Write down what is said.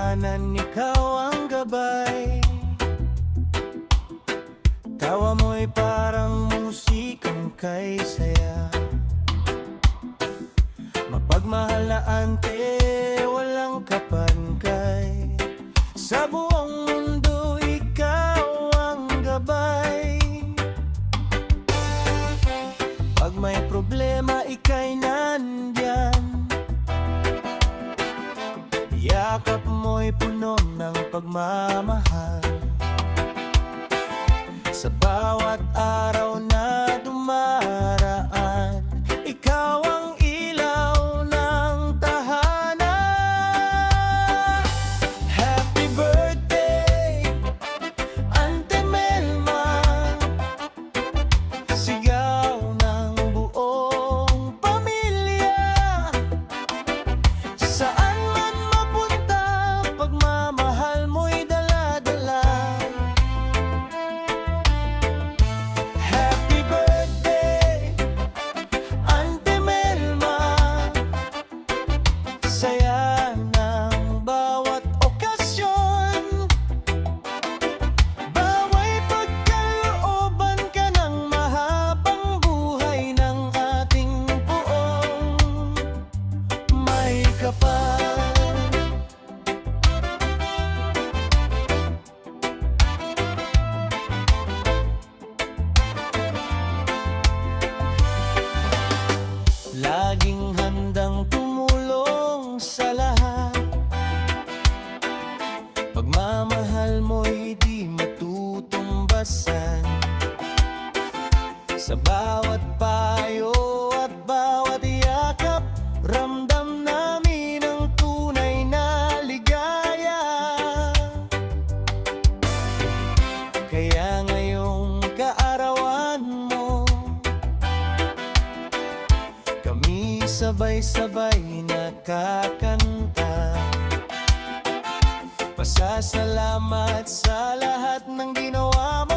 Katotohanan, ikaw ang gabay. Tawa mo'y parang musikang kay saya. Mapagmahal na ante, walang kapangkay. Sa buong mundo, ikaw ang gabay. Pag may problema, ika'y nandyan. Yakap mo'y puno ng pagmamahal. Sa bawat araw na dumaraan, ikaw ang ilaw ng tahanan. Happy birthday, Ante Melma. Sigaw ng buong pamilya. Saan man mapunta, pagmamahal mo'y dala-dala. Happy birthday, Ante Melma. Saya ng bawat okasyon. Bawa'y pagkalooban ka ng mahabang buhay ng ating puong may kapal. Laging handang tumulong sa lahat. Pagmamahal mo'y di matutumbasan. Sa bawat payo at bawat yakap, ramdam namin ang tunay na ligaya. Kaya ngayong kaarawan mo, kami sabay-sabay nakakanta. Pasasalamat sa lahat ng ginawa mo.